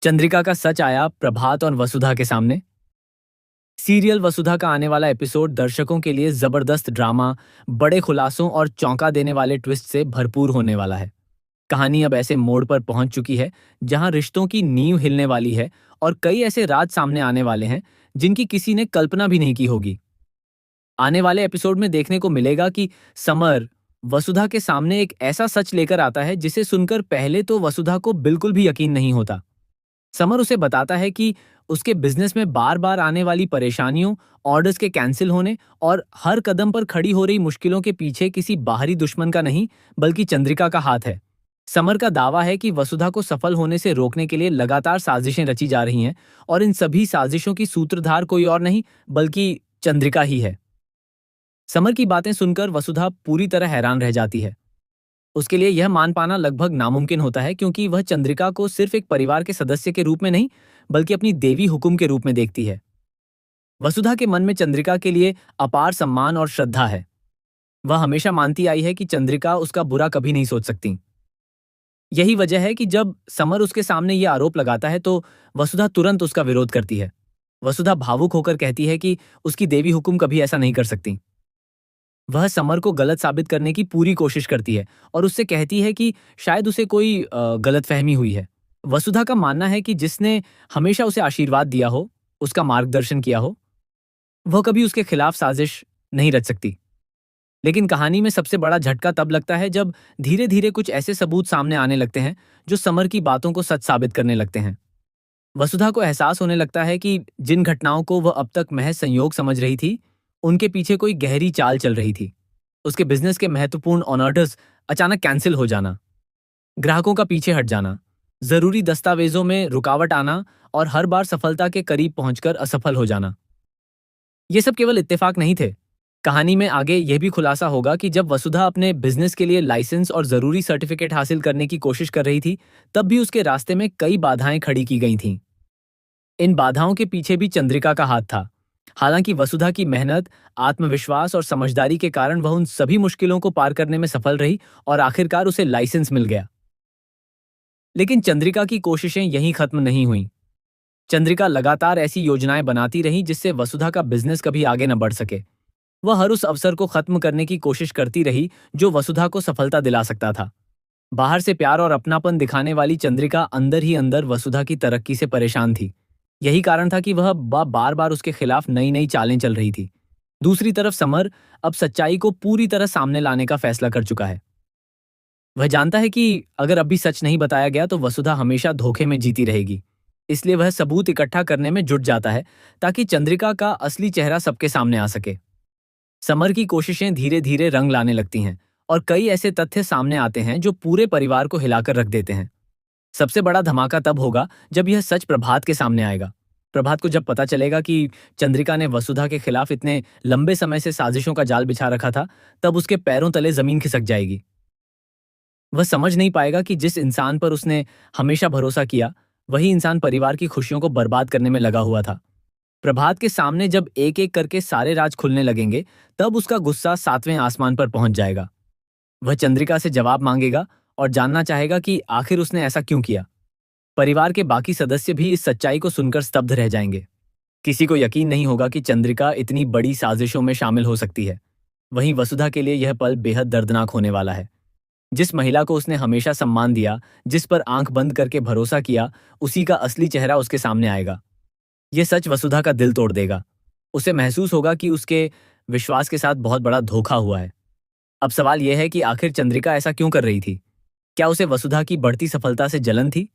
चंद्रिका का सच आया प्रभात और वसुधा के सामने। सीरियल वसुधा का आने वाला एपिसोड दर्शकों के लिए जबरदस्त ड्रामा, बड़े खुलासों और चौंका देने वाले ट्विस्ट से भरपूर होने वाला है। कहानी अब ऐसे मोड़ पर पहुंच चुकी है जहां रिश्तों की नींव हिलने वाली है और कई ऐसे राज सामने आने वाले हैं जिनकी किसी ने कल्पना भी नहीं की होगी। आने वाले एपिसोड में देखने को मिलेगा कि समर वसुधा के सामने एक ऐसा सच लेकर आता है जिसे सुनकर पहले तो वसुधा को बिल्कुल भी यकीन नहीं होता। समर उसे बताता है कि उसके बिजनेस में बार बार आने वाली परेशानियों, ऑर्डर्स के कैंसिल होने और हर कदम पर खड़ी हो रही मुश्किलों के पीछे किसी बाहरी दुश्मन का नहीं बल्कि चंद्रिका का हाथ है। समर का दावा है कि वसुधा को सफल होने से रोकने के लिए लगातार साजिशें रची जा रही हैं और इन सभी साजिशों की सूत्रधार कोई और नहीं बल्कि चंद्रिका ही है। समर की बातें सुनकर वसुधा पूरी तरह हैरान रह जाती है। उसके लिए यह मान पाना लगभग नामुमकिन होता है क्योंकि वह चंद्रिका को सिर्फ एक परिवार के सदस्य के रूप में नहीं बल्कि अपनी देवी हुकुम के रूप में देखती है। वसुधा के मन में चंद्रिका के लिए अपार सम्मान और श्रद्धा है। वह हमेशा मानती आई है कि चंद्रिका उसका बुरा कभी नहीं सोच सकती। यही वजह है कि जब समर उसके सामने यह आरोप लगाता है तो वसुधा तुरंत उसका विरोध करती है। वसुधा भावुक होकर कहती है कि उसकी देवी हुकुम कभी ऐसा नहीं कर सकती। वह समर को गलत साबित करने की पूरी कोशिश करती है और उससे कहती है कि शायद उसे कोई गलतफहमी हुई है। वसुधा का मानना है कि जिसने हमेशा उसे आशीर्वाद दिया हो, उसका मार्गदर्शन किया हो, वह कभी उसके खिलाफ साजिश नहीं रच सकती। लेकिन कहानी में सबसे बड़ा झटका तब लगता है जब धीरे धीरे कुछ ऐसे सबूत सामने आने लगते हैं जो समर की बातों को सच साबित करने लगते हैं। वसुधा को एहसास होने लगता है कि जिन घटनाओं को वह अब तक महज संयोग समझ रही थी, उनके पीछे कोई गहरी चाल चल रही थी। उसके बिजनेस के महत्वपूर्ण ऑर्डर्स अचानक कैंसिल हो जाना, ग्राहकों का पीछे हट जाना, जरूरी दस्तावेजों में रुकावट आना और हर बार सफलता के करीब पहुंचकर असफल हो जाना। ये सब केवल इत्तेफाक नहीं थे। कहानी में आगे यह भी खुलासा होगा कि जब वसुधा अपने बिजनेस के लिए लाइसेंस और जरूरी सर्टिफिकेट हासिल करने की कोशिश कर रही थी, तब भी उसके रास्ते में कई बाधाएं खड़ी की गई थीं। इन बाधाओं के पीछे भी चंद्रिका का हाथ था। हालांकि वसुधा की मेहनत, आत्मविश्वास और समझदारी के कारण वह उन सभी मुश्किलों को पार करने में सफल रही और आखिरकार उसे लाइसेंस मिल गया। लेकिन चंद्रिका की कोशिशें यहीं खत्म नहीं हुईं। चंद्रिका लगातार ऐसी योजनाएं बनाती रही जिससे वसुधा का बिजनेस कभी आगे न बढ़ सके। वह हर उस अवसर को खत्म करने की कोशिश करती रही जो वसुधा को सफलता दिला सकता था। बाहर से प्यार और अपनापन दिखाने वाली चंद्रिका अंदर ही अंदर वसुधा की तरक्की से परेशान थी। यही कारण था कि वह बार बार उसके खिलाफ नई नई चालें चल रही थी। दूसरी तरफ समर अब सच्चाई को पूरी तरह सामने लाने का फैसला कर चुका है। वह जानता है कि अगर अब भी सच नहीं बताया गया तो वसुधा हमेशा धोखे में जीती रहेगी। इसलिए वह सबूत इकट्ठा करने में जुट जाता है ताकि चंद्रिका का असली चेहरा सबके सामने आ सके। समर की कोशिशें धीरे धीरे रंग लाने लगती हैं और कई ऐसे तथ्य सामने आते हैं जो पूरे परिवार को हिलाकर रख देते हैं। सबसे बड़ा धमाका तब होगा जब यह सच प्रभात के सामने आएगा। प्रभात को जब पता चलेगा कि चंद्रिका ने वसुधा के खिलाफ इतने लंबे समय से साजिशों का जाल बिछा रखा था, तब उसके पैरों तले जमीन खिसक जाएगी। वह समझ नहीं पाएगा कि जिस इंसान पर उसने हमेशा भरोसा किया, वही इंसान परिवार की खुशियों को बर्बाद करने में लगा हुआ था। प्रभात के सामने जब एक एक करके सारे राज खुलने लगेंगे, तब उसका गुस्सा 7वें आसमान पर पहुंच जाएगा। वह चंद्रिका से जवाब मांगेगा और जानना चाहेगा कि आखिर उसने ऐसा क्यों किया। परिवार के बाकी सदस्य भी इस सच्चाई को सुनकर स्तब्ध रह जाएंगे। किसी को यकीन नहीं होगा कि चंद्रिका इतनी बड़ी साजिशों में शामिल हो सकती है। वहीं वसुधा के लिए यह पल बेहद दर्दनाक होने वाला है। जिस महिला को उसने हमेशा सम्मान दिया, जिस पर आंख बंद करके भरोसा किया, उसी का असली चेहरा उसके सामने आएगा। यह सच वसुधा का दिल तोड़ देगा। उसे महसूस होगा कि उसके विश्वास के साथ बहुत बड़ा धोखा हुआ है। अब सवाल यह है कि आखिर चंद्रिका ऐसा क्यों कर रही थी? क्या उसे वसुधा की बढ़ती सफलता से जलन थी?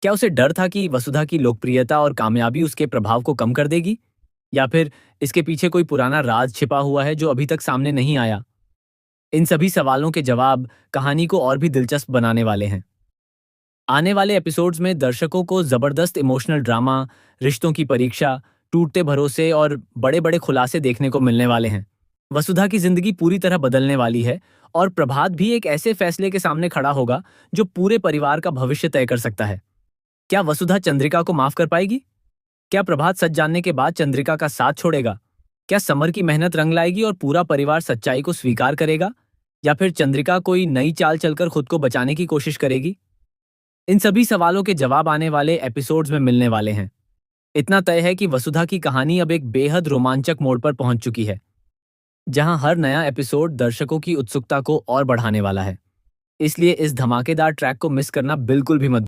क्या उसे डर था कि वसुधा की लोकप्रियता और कामयाबी उसके प्रभाव को कम कर देगी? या फिर इसके पीछे कोई पुराना राज छिपा हुआ है जो अभी तक सामने नहीं आया? इन सभी सवालों के जवाब कहानी को और भी दिलचस्प बनाने वाले हैं। आने वाले एपिसोड्स में दर्शकों को जबरदस्त इमोशनल ड्रामा, रिश्तों की परीक्षा, टूटते भरोसे और बड़े बड़े खुलासे देखने को मिलने वाले हैं। वसुधा की जिंदगी पूरी तरह बदलने वाली है और प्रभात भी एक ऐसे फैसले के सामने खड़ा होगा जो पूरे परिवार का भविष्य तय कर सकता है। क्या वसुधा चंद्रिका को माफ कर पाएगी? क्या प्रभात सच जानने के बाद चंद्रिका का साथ छोड़ेगा? क्या समर की मेहनत रंग लाएगी और पूरा परिवार सच्चाई को स्वीकार करेगा? या फिर चंद्रिका कोई नई चाल चलकर खुद को बचाने की कोशिश करेगी? इन सभी सवालों के जवाब आने वाले एपिसोड्स में मिलने वाले हैं। इतना तय है कि वसुधा की कहानी अब एक बेहद रोमांचक मोड़ पर पहुंच चुकी है, जहां हर नया एपिसोड दर्शकों की उत्सुकता को और बढ़ाने वाला है। इसलिए इस धमाकेदार ट्रैक को मिस करना बिल्कुल भी मत